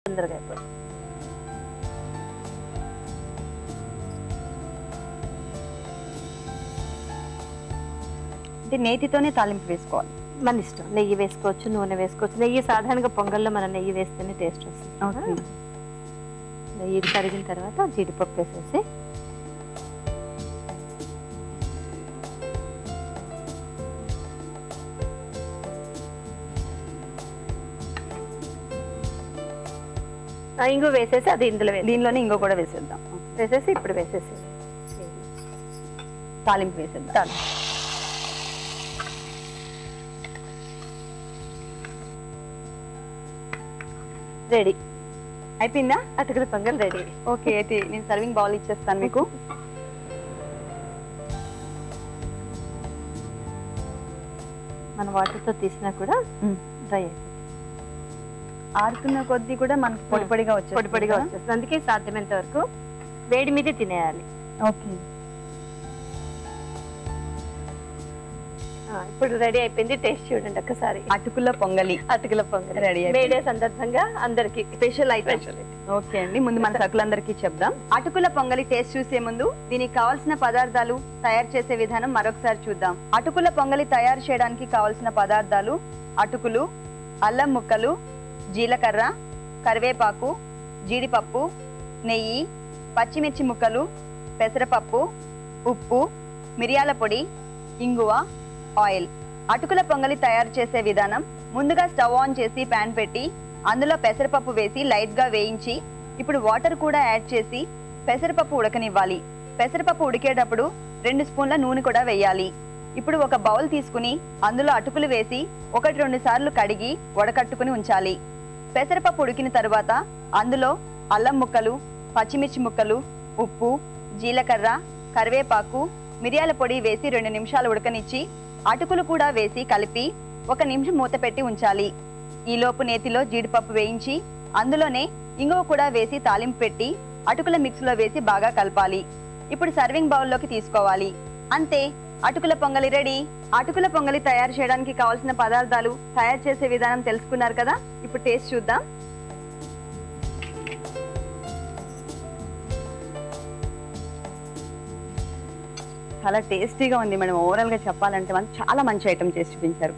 తొందరగా అయిపోతుంది. అంటే నేతితోనే తాలింపు వేసుకోవాలి. మన ఇష్టం, నెయ్యి వేసుకోవచ్చు, నూనె వేసుకోవచ్చు. నెయ్యి సాధారణంగా పొంగల్లో మనం నెయ్యి వేస్తేనే టేస్ట్ వస్తుంది. నెయ్యి కరిగిన తర్వాత జీడిపప్పు వేసేసి ఇంగు వేసేసి అది ఇందులో దీనిలోనే ఇంకో కూడా వేసేద్దాం. వేసేసి ఇప్పుడు వేసేసి తాలింపు వేసేద్దాం. రెడీ అయిపోయిందా? అటుకుల పొంగల్ రెడీ. ఓకే, అయితే నేను సర్వింగ్ బౌల్ ఇచ్చేస్తాను మీకు. మన వాటర్తో తీసినా కూడా డ్రై అయిపోతుంది. ఆరుతున్న కొద్దీ కూడా మనకి పొడి పొడిగా వచ్చేస్తుంది. అందుకే సాధ్యమైనంత వరకు వేడి మీదే తినేయాలి. ఓకే, ఇప్పుడు రెడీ అయిపోయింది. టేస్ట్ చూడండి ఒక్కసారి. అటుకుల పొంగలి రెడీ. మేడే సందర్భంగా అందరికి స్పెషల్ ఐటమ్. ఓకే అండి, ముందు మన సకులందరికీ చెప్దాం. అటుకుల పొంగలి టేస్ట్ చూసే ముందు దీనికి కావాల్సిన పదార్థాలు, తయారు చేసే విధానం మరొకసారి చూద్దాం. అటుకుల పొంగలి తయారు చేయడానికి కావాల్సిన పదార్థాలు: అటుకులు, అల్లం ముక్కలు, జీలకర్ర, కరివేపాకు, జీడిపప్పు, నెయ్యి, పచ్చిమిర్చి ముక్కలు, పెసరపప్పు, ఉప్పు, మిరియాల పొడి, ఇంగువ, ఆయిల్. అటుకుల పొంగలి తయారు చేసే విధానం: ముందుగా స్టవ్ ఆన్ చేసి ప్యాన్ పెట్టి అందులో పెసరపప్పు వేసి లైట్ గా వేయించి ఇప్పుడు వాటర్ కూడా యాడ్ చేసి పెసరపప్పు ఉడకనివ్వాలి. పెసరపప్పు ఉడికేటప్పుడు 2 స్పూన్ల నూనె కూడా వేయాలి. ఇప్పుడు ఒక బౌల్ తీసుకుని అందులో అటుకులు వేసి 1-2 సార్లు కడిగి వడకట్టుకుని ఉంచాలి. పెసరపప్పు ఉడికిన తర్వాత అందులో అల్లం ముక్కలు, పచ్చిమిర్చి ముక్కలు, ఉప్పు, జీలకర్ర, కరివేపాకు, మిరియాల పొడి వేసి 2 నిమిషాలు ఉడకనిచ్చి అటుకులు కూడా వేసి కలిపి 1 నిమిషం మూత పెట్టి ఉంచాలి. ఈలోపు నేతిలో జీడిపప్పు వేయించి అందులోనే ఇంగువ కూడా వేసి తాలింపు పెట్టి అటుకుల మిక్స్లో వేసి బాగా కలపాలి. ఇప్పుడు సర్వింగ్ బౌల్లోకి తీసుకోవాలి. అంతే, అటుకుల పొంగలి రెడీ. అటుకుల పొంగలి తయారు చేయడానికి కావాల్సిన పదార్థాలు, తయారు చేసే విధానం తెలుసుకున్నారు కదా. ఇప్పుడు టేస్ట్ చూద్దాం. చాలా టేస్టీగా ఉంది మేడం. ఓవరాల్ గా చెప్పాలంటే మనం చాలా మంచి ఐటమ్ చేసి చూపించారు.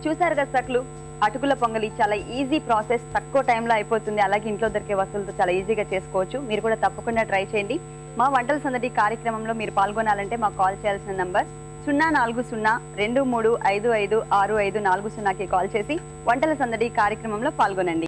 చూసారు కదా సక్లు, అటుకుల పొంగలి చాలా ఈజీ ప్రాసెస్, తక్కువ టైంలో అయిపోతుంది. అలాగే ఇంట్లో దొరికే వస్తువులతో చాలా ఈజీగా చేసుకోవచ్చు. మీరు కూడా తప్పకుండా ట్రై చేయండి. మా వంటల సందడి కార్యక్రమంలో మీరు పాల్గొనాలంటే మాకు కాల్ చేయాల్సిన నంబర్ 04023555654 కాల్ చేసి వంటల సందడి కార్యక్రమంలో పాల్గొనండి.